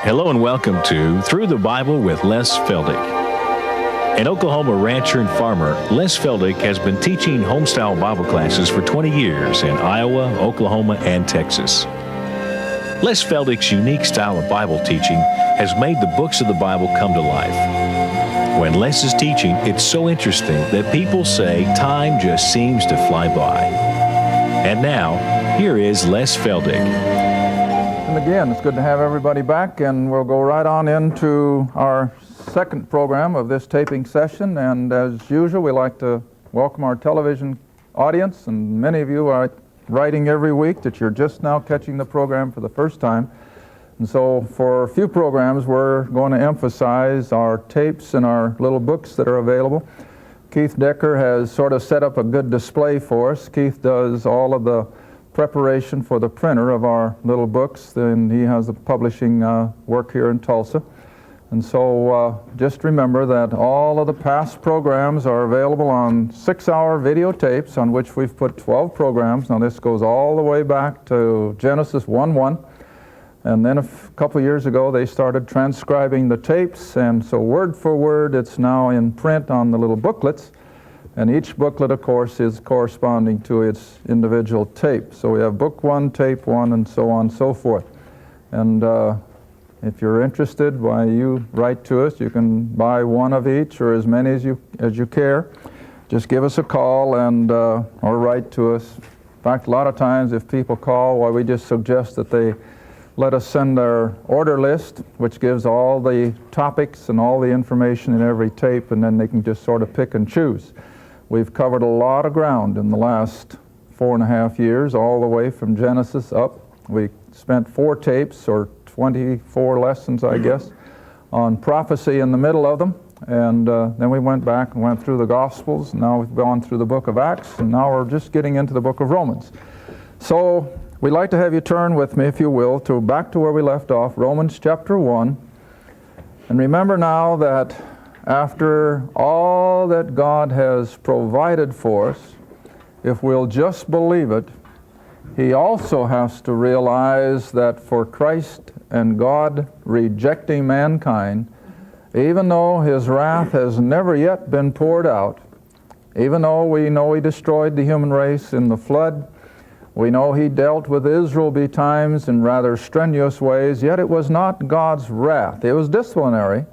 Hello and welcome to Through the Bible with Les Feldick. An Oklahoma rancher and farmer, Les Feldick has been teaching homestyle Bible classes for 20 years in Iowa, Oklahoma, and Texas. Les Feldick's unique style of Bible teaching has made the books of the Bible come to life. When Les is teaching, it's so interesting that people say time just seems to fly by. And now, here is Les Feldick. And again, it's good to have everybody back, and we'll go right on into our second program of this taping session. And as usual, we like to welcome our television audience, and many of you are writing every week that you're just now catching the program for the first time. And so for a few programs, we're going to emphasize our tapes and our little books that are available. Keith Decker has sort of set up a good display for us. Keith does all of the preparation for the printer of our little books, and he has the publishing work here in Tulsa. And so just remember that all of the past programs are available on 6-hour videotapes on which we've put 12 programs. Now this goes all the way back to Genesis 1:1. And then a couple years ago they started transcribing the tapes, and so word for word it's now in print on the little booklets. And each booklet, of course, is corresponding to its individual tape. So we have book 1, tape 1, and so on and so forth. And if you're interested, why you write to us. You can buy one of each or as many as you care. Just give us a call and or write to us. In fact, a lot of times if people call, why we just suggest that they let us send their order list, which gives all the topics and all the information in every tape, and then they can just sort of pick and choose. We've covered a lot of ground in the last 4.5 years, all the way from Genesis up. We spent 4 tapes, or 24 lessons, I guess, on prophecy in the middle of them. And then we went back and went through the Gospels. Now we've gone through the book of Acts, and now we're just getting into the book of Romans. So we'd like to have you turn with me, if you will, back to where we left off, Romans chapter 1. And remember now that after all that God has provided for us, if we'll just believe it, He also has to realize that for Christ and God rejecting mankind, even though His wrath has never yet been poured out, even though we know He destroyed the human race in the flood, we know He dealt with Israel betimes in rather strenuous ways, yet it was not God's wrath. It was disciplinary.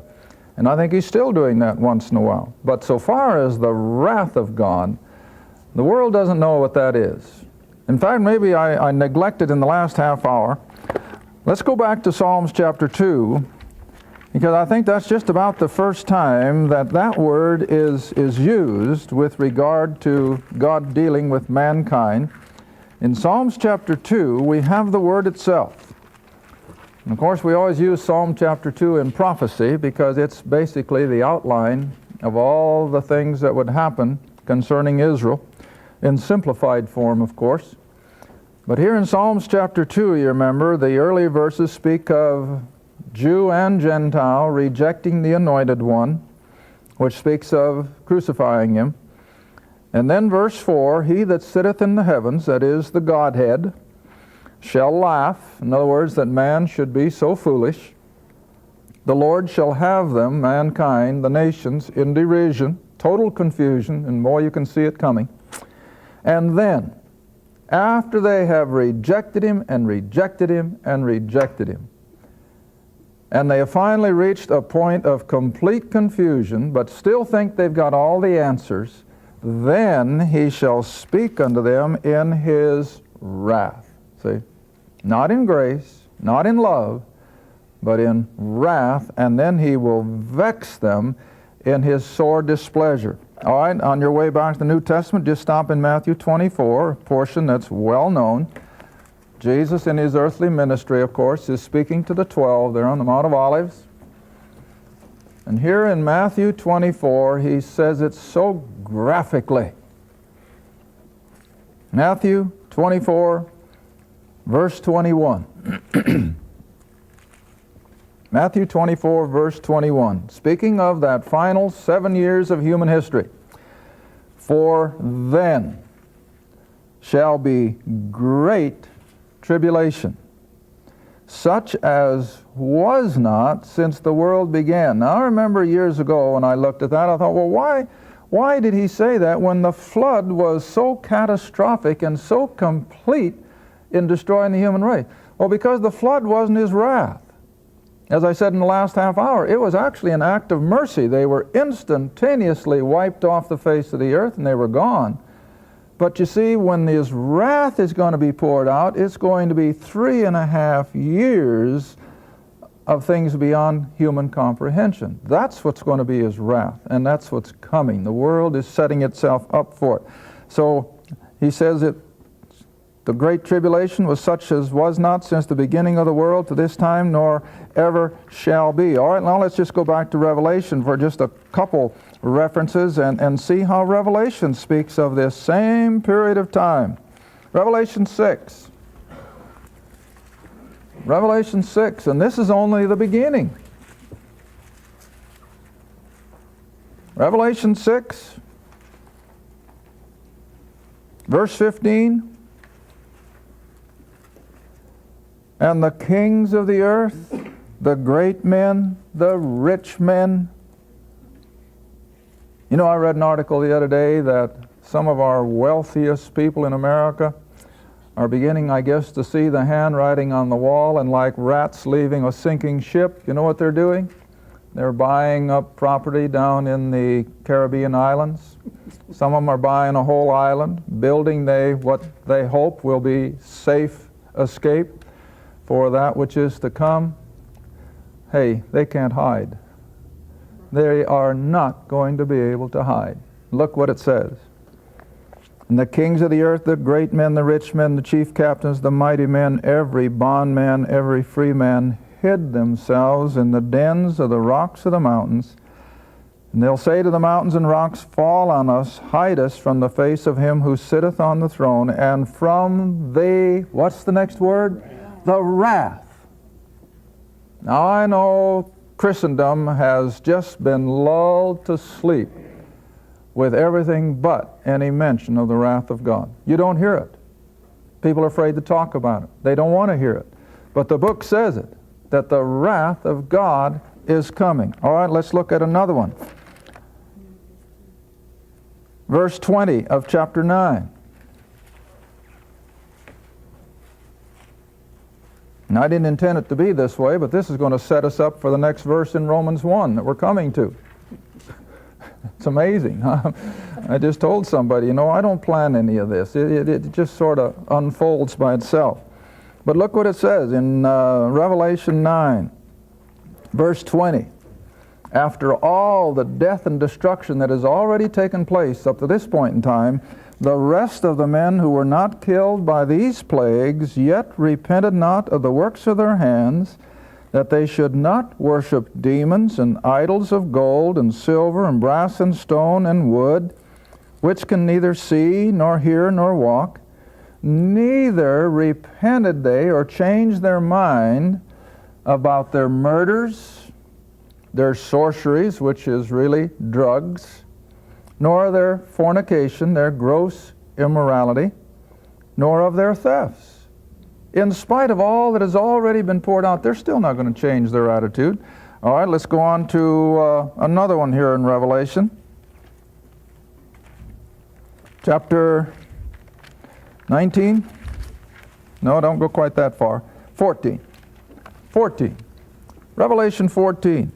And I think He's still doing that once in a while. But so far as the wrath of God, the world doesn't know what that is. In fact, maybe I neglected in the last half hour. Let's go back to Psalms chapter 2, because I think that's just about the first time that word is used with regard to God dealing with mankind. In Psalms chapter 2, we have the word itself. And of course, we always use Psalm chapter 2 in prophecy because it's basically the outline of all the things that would happen concerning Israel, in simplified form, of course. But here in Psalms chapter 2, you remember, the early verses speak of Jew and Gentile rejecting the Anointed One, which speaks of crucifying Him. And then verse 4, He that sitteth in the heavens, that is the Godhead, shall laugh. In other words, that man should be so foolish. The Lord shall have them, mankind, the nations, in derision, total confusion, and more you can see it coming. And then, after they have rejected Him and rejected Him and rejected Him, and they have finally reached a point of complete confusion, but still think they've got all the answers, then He shall speak unto them in His wrath. See? Not in grace, not in love, but in wrath, and then He will vex them in His sore displeasure. All right, on your way back to the New Testament, just stop in Matthew 24, a portion that's well known. Jesus in His earthly ministry, of course, is speaking to the 12 there on the Mount of Olives. And here in Matthew 24, He says it so graphically. Matthew 24, verse 21. Matthew 24, verse 21. Speaking of that final 7 years of human history. For then shall be great tribulation, such as was not since the world began. Now, I remember years ago when I looked at that, I thought, well, why did he say that when the flood was so catastrophic and so complete in destroying the human race? Well, because the flood wasn't his wrath. As I said in the last half hour, it was actually an act of mercy. They were instantaneously wiped off the face of the earth and they were gone. But you see, when his wrath is going to be poured out, it's going to be 3.5 years of things beyond human comprehension. That's what's going to be his wrath, and that's what's coming. The world is setting itself up for it. So he says it, the great tribulation was such as was not since the beginning of the world to this time, nor ever shall be. All right, now let's just go back to Revelation for just a couple references and see how Revelation speaks of this same period of time. Revelation 6. Revelation 6, and this is only the beginning. Revelation 6, verse 15. And the kings of the earth, the great men, the rich men. You know, I read an article the other day that some of our wealthiest people in America are beginning, I guess, to see the handwriting on the wall, and like rats leaving a sinking ship, you know what they're doing? They're buying up property down in the Caribbean islands. Some of them are buying a whole island, building what they hope will be safe escape for that which is to come. Hey, they can't hide. They are not going to be able to hide. Look what it says. And the kings of the earth, the great men, the rich men, the chief captains, the mighty men, every bondman, every free man, hid themselves in the dens of the rocks of the mountains. And they'll say to the mountains and rocks, fall on us, hide us from the face of him who sitteth on the throne, and from the, what's the next word? The wrath. Now I know Christendom has just been lulled to sleep with everything but any mention of the wrath of God. You don't hear it. People are afraid to talk about it. They don't want to hear it. But the book says it, that the wrath of God is coming. All right, let's look at another one. Verse 20 of chapter 9. And I didn't intend it to be this way, but this is going to set us up for the next verse in Romans 1 that we're coming to. It's amazing, huh? I just told somebody, you know, I don't plan any of this. It just sort of unfolds by itself. But look what it says in Revelation 9, verse 20. After all the death and destruction that has already taken place up to this point in time, the rest of the men who were not killed by these plagues yet repented not of the works of their hands, that they should not worship demons and idols of gold and silver and brass and stone and wood, which can neither see nor hear nor walk. Neither repented they or changed their mind about their murders, their sorceries, which is really drugs, nor their fornication, their gross immorality, nor of their thefts. In spite of all that has already been poured out, they're still not going to change their attitude. All right, let's go on to another one here in Revelation. Chapter 19? No, don't go quite that far. 14. 14. Revelation 14.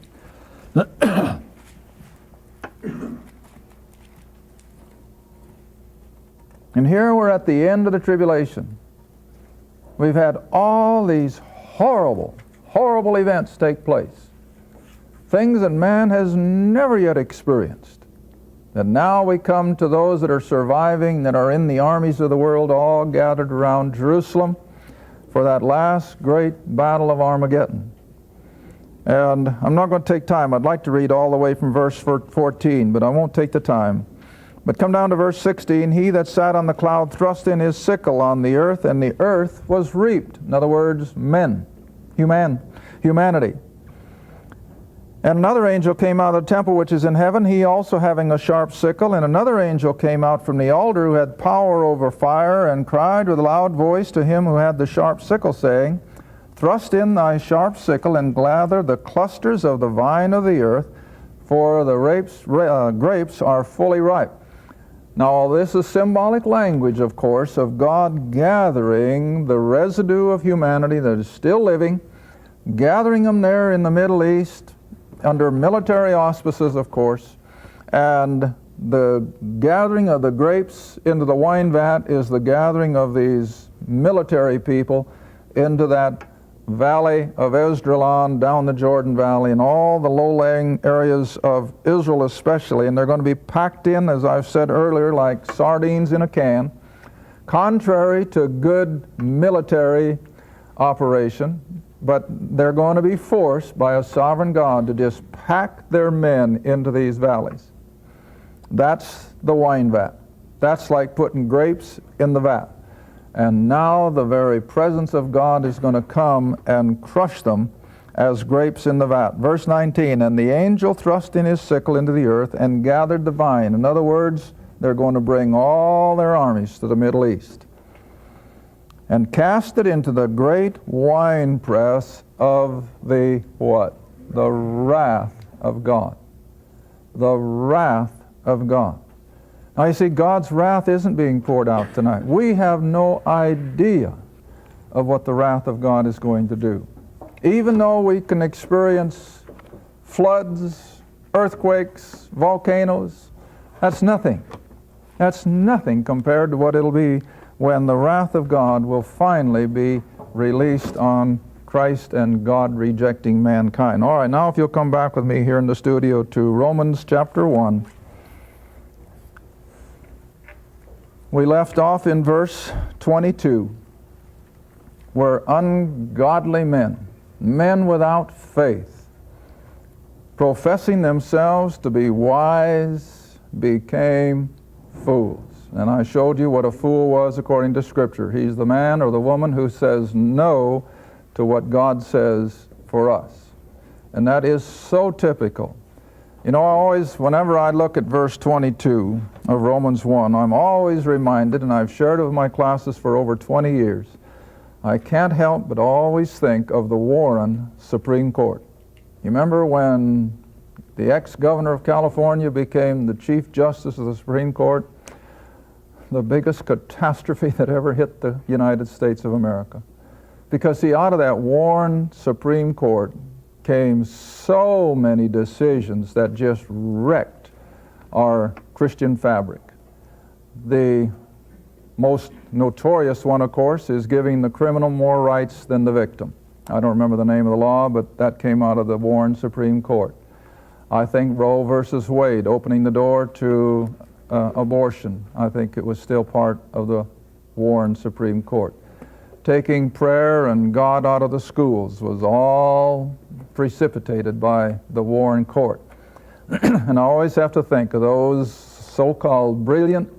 And here we're at the end of the tribulation. We've had all these horrible, horrible events take place. Things that man has never yet experienced. And now we come to those that are surviving, that are in the armies of the world, all gathered around Jerusalem for that last great battle of Armageddon. And I'm not going to take time. I'd like to read all the way from verse 14, but I won't take the time. But come down to verse 16. He that sat on the cloud thrust in his sickle on the earth, and the earth was reaped. In other words, humanity. And another angel came out of the temple which is in heaven, he also having a sharp sickle. And another angel came out from the altar who had power over fire, and cried with a loud voice to him who had the sharp sickle, saying, thrust in thy sharp sickle and gather the clusters of the vine of the earth, for the grapes are fully ripe. Now, this is symbolic language, of course, of God gathering the residue of humanity that is still living, gathering them there in the Middle East, under military auspices, of course, and the gathering of the grapes into the wine vat is the gathering of these military people into that valley of Esdraelon, down the Jordan Valley, and all the low-lying areas of Israel especially, and they're going to be packed in, as I've said earlier, like sardines in a can, contrary to good military operation, but they're going to be forced by a sovereign God to just pack their men into these valleys. That's the wine vat. That's like putting grapes in the vat. And now the very presence of God is going to come and crush them as grapes in the vat. Verse 19, and the angel thrust in his sickle into the earth and gathered the vine. In other words, they're going to bring all their armies to the Middle East and cast it into the great winepress of the what? The wrath of God. The wrath of God. Now you see, God's wrath isn't being poured out tonight. We have no idea of what the wrath of God is going to do. Even though we can experience floods, earthquakes, volcanoes, that's nothing. That's nothing compared to what it'll be when the wrath of God will finally be released on Christ and God rejecting mankind. All right, now if you'll come back with me here in the studio to Romans chapter 1. We left off in verse 22, where ungodly men, men without faith, professing themselves to be wise, became fools. And I showed you what a fool was according to Scripture. He's the man or the woman who says no to what God says for us. And that is so typical. You know, whenever I look at verse 22 of Romans 1, I'm always reminded, and I've shared it with my classes for over 20 years, I can't help but always think of the Warren Supreme Court. You remember when the ex-governor of California became the Chief Justice of the Supreme Court? The biggest catastrophe that ever hit the United States of America. Because see, out of that Warren Supreme Court came so many decisions that just wrecked our Christian fabric. The most notorious one, of course, is giving the criminal more rights than the victim. I don't remember the name of the law, but that came out of the Warren Supreme Court. I think Roe versus Wade, opening the door to abortion. I think it was still part of the Warren Supreme Court. Taking prayer and God out of the schools was all precipitated by the Warren Court. And I always have to think of those so-called brilliant,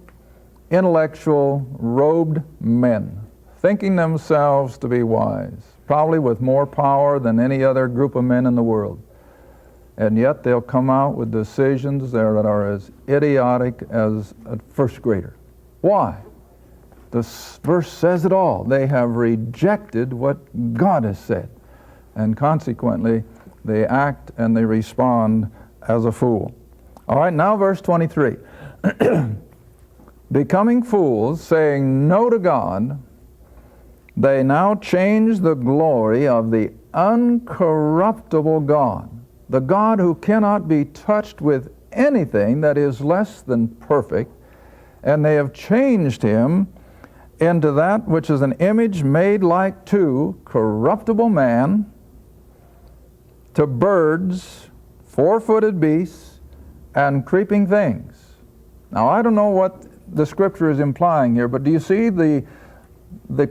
intellectual, robed men, thinking themselves to be wise, probably with more power than any other group of men in the world. And yet they'll come out with decisions that are as idiotic as a first grader. Why? This verse says it all. They have rejected what God has said. And consequently, they act and they respond as a fool. All right, now verse 23. Becoming fools, saying no to God, they now change the glory of the uncorruptible God, the God who cannot be touched with anything that is less than perfect, and they have changed him into that which is an image made like to corruptible man, to birds, four-footed beasts, and creeping things. Now, I don't know what the Scripture is implying here, but do you see the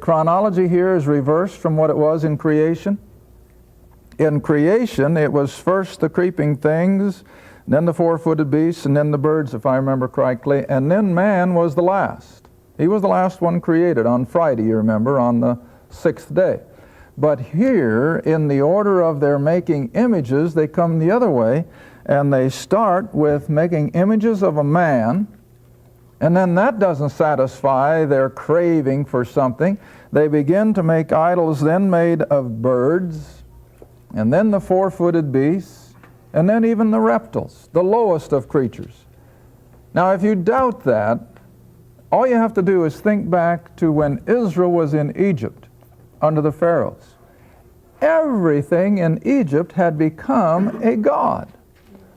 chronology here is reversed from what it was in creation? In creation, it was first the creeping things, then the four-footed beasts, and then the birds, if I remember correctly, and then man was the last. He was the last one created on Friday, you remember, on the sixth day. But here, in the order of their making images, they come the other way, and they start with making images of a man, And then that doesn't satisfy their craving for something. They begin to make idols then made of birds, and then the four-footed beasts, and then even the reptiles, the lowest of creatures. Now, if you doubt that, all you have to do is think back to when Israel was in Egypt under the pharaohs. Everything in Egypt had become a god.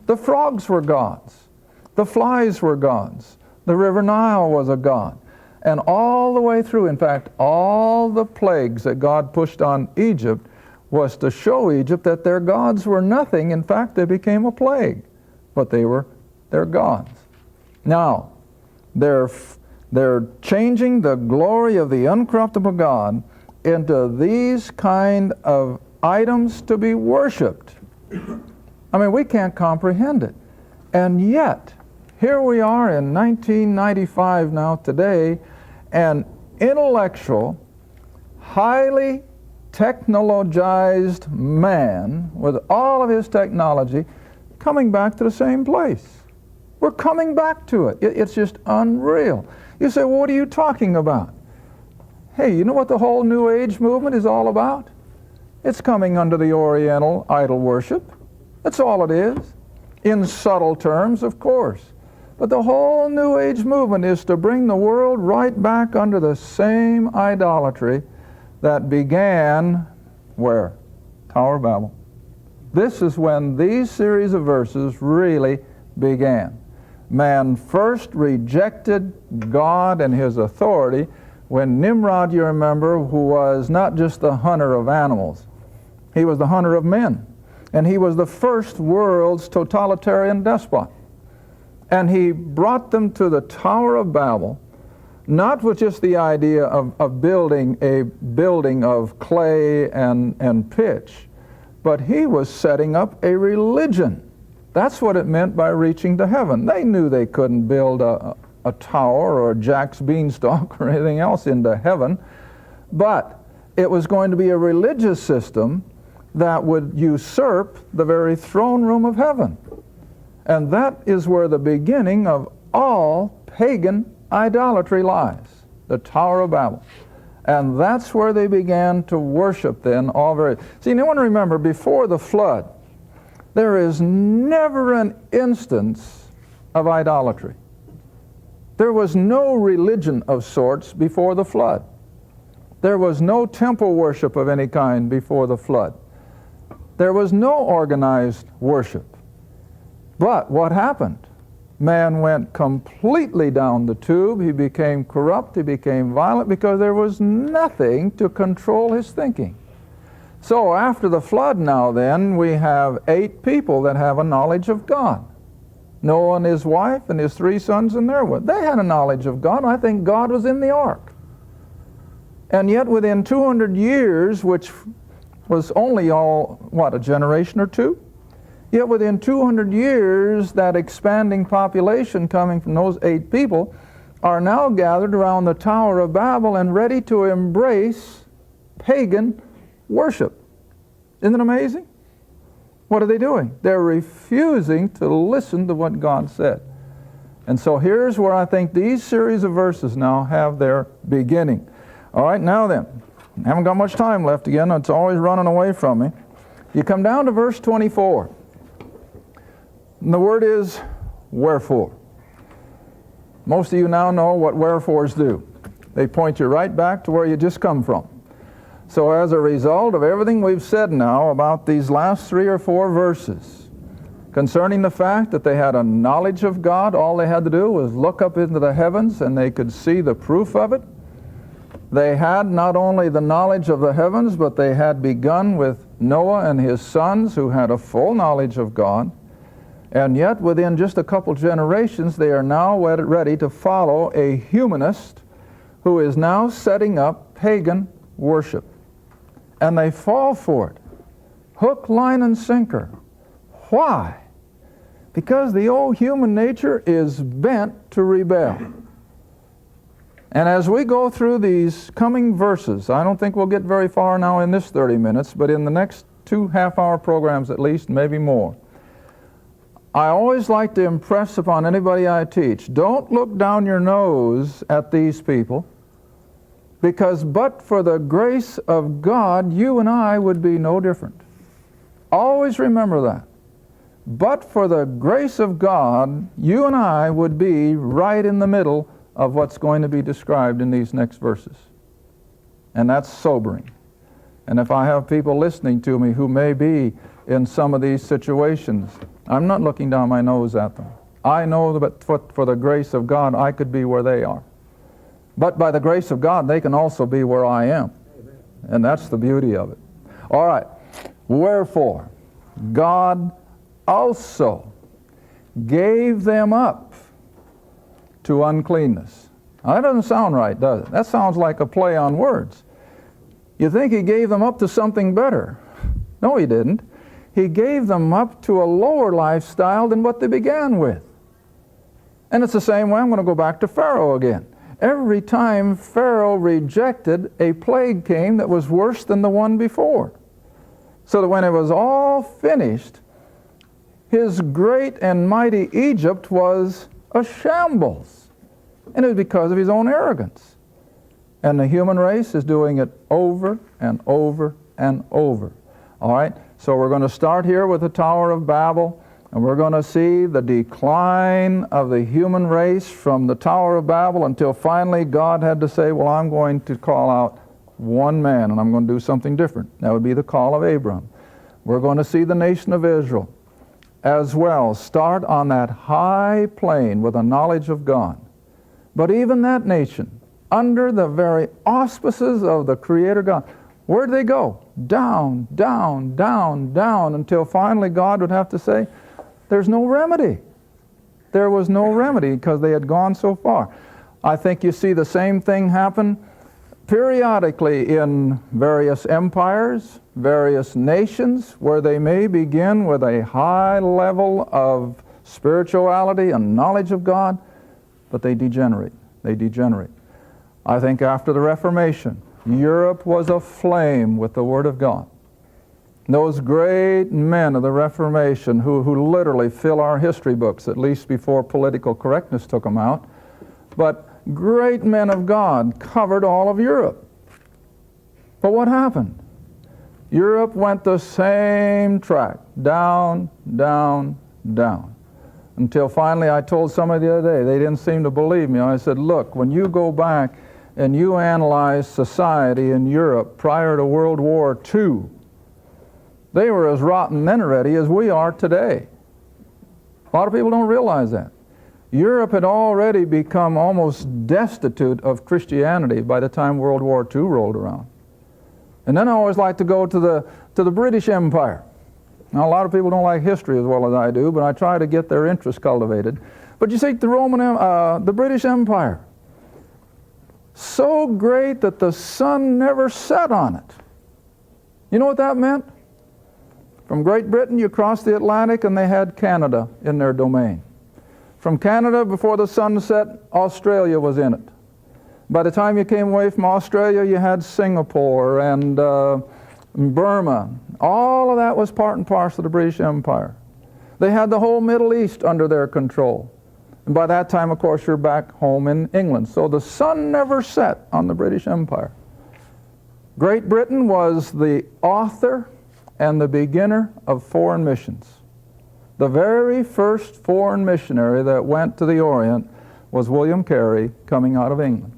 The frogs were gods. The flies were gods. The river Nile was a god. And all the way through, in fact, all the plagues that God pushed on Egypt was to show Egypt that their gods were nothing. In fact, they became a plague. But they were their gods. Now, they're changing the glory of the uncorruptible God into these kind of items to be worshipped. I mean, we can't comprehend it. And yet, here we are in 1995 now today, an intellectual, highly technologized man with all of his technology coming back to the same place. We're coming back to it. It's just unreal. You say, well, what are you talking about? Hey, you know what the whole New Age movement is all about? It's coming under the Oriental idol worship. That's all it is. In subtle terms, of course. But the whole New Age movement is to bring the world right back under the same idolatry that began where? Tower of Babel. This is when these series of verses really began. Man first rejected God and his authority when Nimrod, you remember, who was not just the hunter of animals, he was the hunter of men. And he was the first world's totalitarian despot. And he brought them to the Tower of Babel, not with just the idea of building a building of clay and pitch, but he was setting up a religion. That's what it meant by reaching to heaven. They knew they couldn't build a tower or a Jack's beanstalk or anything else into heaven, but it was going to be a religious system that would usurp the very throne room of heaven. And that is where the beginning of all pagan idolatry lies, the Tower of Babel. And that's where they began to worship then all very... See, you want to remember, before the flood, there is never an instance of idolatry. There was no religion of sorts before the flood. There was no temple worship of any kind before the flood. There was no organized worship. But what happened? Man went completely down the tube. He became corrupt. He became violent because there was nothing to control his thinking. So after the flood now then, we have 8 people that have a knowledge of God. Noah and his wife and his 3 sons and their wife. They had a knowledge of God. I think God was in the ark. And yet within 200 years, which was only a generation or 2? Yet within 200 years, that expanding population coming from those 8 people are now gathered around the Tower of Babel and ready to embrace pagan worship. Isn't it amazing? What are they doing? They're refusing to listen to what God said. And so here's where I think these series of verses now have their beginning. All right, now then, I haven't got much time left again. It's always running away from me. You come down to verse 24. And the word is wherefore. Most of you now know what wherefores do. They point you right back to where you just come from. So as a result of everything we've said now about these last 3 or 4 verses, concerning the fact that they had a knowledge of God, all they had to do was look up into the heavens and they could see the proof of it. They had not only the knowledge of the heavens, but they had begun with Noah and his sons who had a full knowledge of God. And yet within just a couple generations, they are now ready to follow a humanist who is now setting up pagan worship. And they fall for it. Hook, line, and sinker. Why? Because the old human nature is bent to rebel. And as we go through these coming verses, I don't think we'll get very far now in this 30 minutes, but in the next 2 half-hour programs at least, maybe more, I always like to impress upon anybody I teach, don't look down your nose at these people, because but for the grace of God, you and I would be no different. Always remember that. But for the grace of God, you and I would be right in the middle of what's going to be described in these next verses. And that's sobering. And if I have people listening to me who may be in some of these situations, I'm not looking down my nose at them. I know that for the grace of God, I could be where they are. But by the grace of God, they can also be where I am. And that's the beauty of it. All right. Wherefore, God also gave them up to uncleanness. Now, that doesn't sound right, does it? That sounds like a play on words. You think he gave them up to something better. No, he didn't. He gave them up to a lower lifestyle than what they began with. And it's the same way. I'm going to go back to Pharaoh again. Every time Pharaoh rejected, a plague came that was worse than the one before. So that when it was all finished, his great and mighty Egypt was a shambles. And it was because of his own arrogance. And the human race is doing it over and over and over. All right? So we're going to start here with the Tower of Babel, and we're going to see the decline of the human race from the Tower of Babel until finally God had to say, well, I'm going to call out one man, and I'm going to do something different. That would be the call of Abram. We're going to see the nation of Israel as well start on that high plane with a knowledge of God. But even that nation, under the very auspices of the Creator God, where'd they go? Down, down, down, down, until finally God would have to say, there's no remedy. There was no remedy because they had gone so far. I think you see the same thing happen periodically in various empires, various nations, where they may begin with a high level of spirituality and knowledge of God, but they degenerate. They degenerate. I think after the Reformation, Europe was aflame with the Word of God. Those great men of the Reformation who literally fill our history books, at least before political correctness took them out, but great men of God covered all of Europe. But what happened? Europe went the same track, down, down, down, until finally I told somebody the other day, they didn't seem to believe me. I said, look, when you go back and you analyze society in Europe prior to World War II, they were as rotten then already as we are today. A lot of people don't realize that. Europe had already become almost destitute of Christianity by the time World War II rolled around. And then I always like to go to the British Empire. Now, a lot of people don't like history as well as I do, but I try to get their interest cultivated. But you see, the British Empire, so great that the sun never set on it. You know what that meant? From Great Britain, you crossed the Atlantic, and they had Canada in their domain. From Canada, before the sun set, Australia was in it. By the time you came away from Australia, you had Singapore and Burma. All of that was part and parcel of the British Empire. They had the whole Middle East under their control. And by that time, of course, you're back home in England. So the sun never set on the British Empire. Great Britain was the author and the beginner of foreign missions. The very first foreign missionary that went to the Orient was William Carey, coming out of England.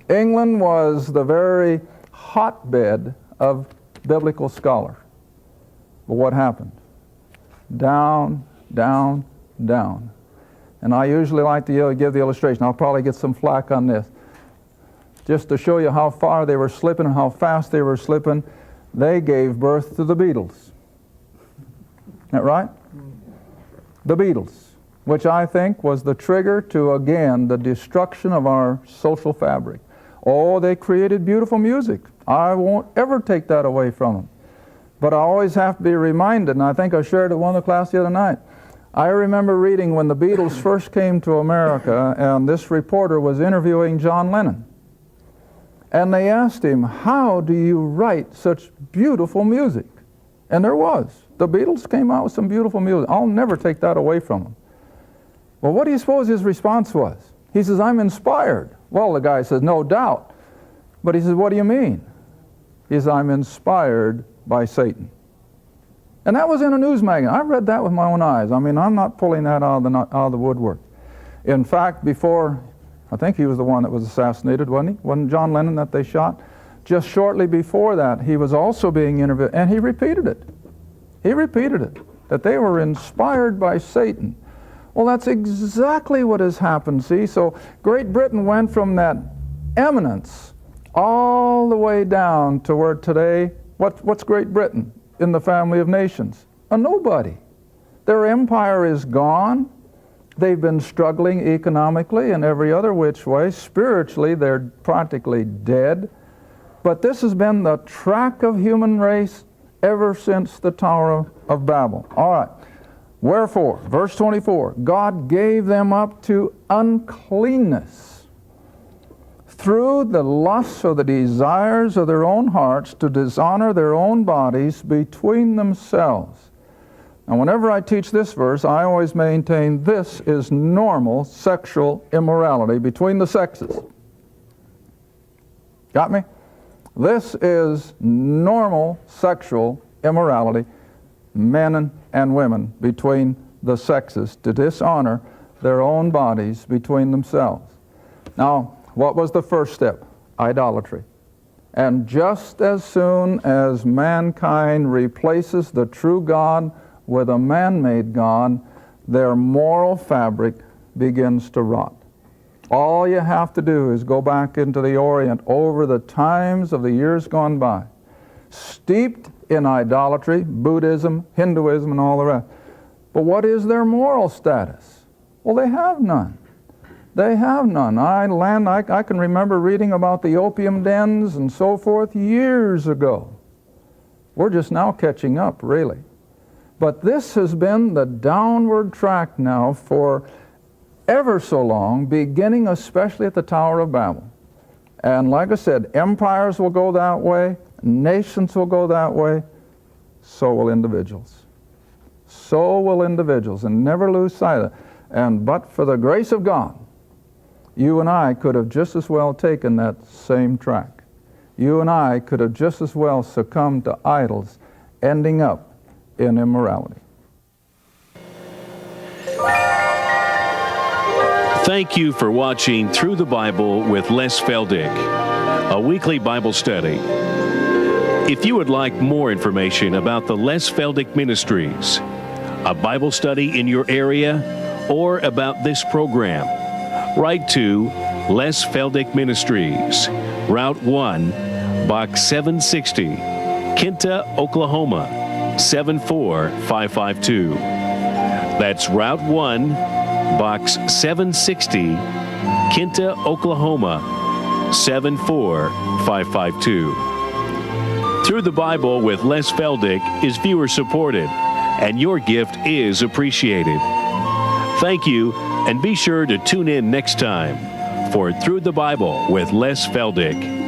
England was the very hotbed of biblical scholars. But what happened? Down, down, down. And I usually like to give the illustration. I'll probably get some flack on this. Just to show you how far they were slipping and how fast they were slipping, they gave birth to the Beatles. Isn't that right? The Beatles, which I think was the trigger to, again, the destruction of our social fabric. Oh, they created beautiful music. I won't ever take that away from them. But I always have to be reminded, and I think I shared it with one of the class the other night. I remember reading when the Beatles first came to America, and this reporter was interviewing John Lennon. And they asked him, how do you write such beautiful music? And there was. The Beatles came out with some beautiful music. I'll never take that away from them. Well, what do you suppose his response was? He says, I'm inspired. Well, the guy says, no doubt. But he says, what do you mean? He says, I'm inspired by Satan. And that was in a news magazine. I read that with my own eyes. I mean, I'm not pulling that out of the woodwork. In fact, before, I think he was the one that was assassinated, wasn't he? Wasn't John Lennon that they shot? Just shortly before that, he was also being interviewed, and he repeated it. He repeated it, that they were inspired by Satan. Well, that's exactly what has happened, see? So Great Britain went from that eminence all the way down to where today, what's Great Britain in the family of nations? A nobody. Their empire is gone. They've been struggling economically and every other which way. Spiritually, they're practically dead. But this has been the track of human race ever since the Tower of Babel. All right. Wherefore, verse 24, God gave them up to uncleanness through the lusts or the desires of their own hearts to dishonor their own bodies between themselves. Now, whenever I teach this verse, I always maintain this is normal sexual immorality between the sexes. Got me? This is normal sexual immorality, men and women between the sexes, to dishonor their own bodies between themselves. Now, what was the first step? Idolatry. And just as soon as mankind replaces the true God with a man-made God, their moral fabric begins to rot. All you have to do is go back into the Orient over the times of the years gone by, steeped in idolatry, Buddhism, Hinduism, and all the rest. But what is their moral status? Well, they have none. They have none. I can remember reading about the opium dens and so forth years ago. We're just now catching up, really. But this has been the downward track now for ever so long, beginning especially at the Tower of Babel. And like I said, empires will go that way, nations will go that way, so will individuals. So will individuals, and never lose sight of it. And but for the grace of God, you and I could have just as well taken that same track. You and I could have just as well succumbed to idols, ending up in immorality. Thank you for watching Through the Bible with Les Feldick, a weekly Bible study. If you would like more information about the Les Feldick Ministries, a Bible study in your area, or about this program, write to Les Feldick Ministries, Route 1, Box 760, Kinta, Oklahoma, 74552. That's Route 1, Box 760, Kinta, Oklahoma, 74552. Through the Bible with Les Feldick is viewer supported, and your gift is appreciated. Thank you, and be sure to tune in next time for Through the Bible with Les Feldick.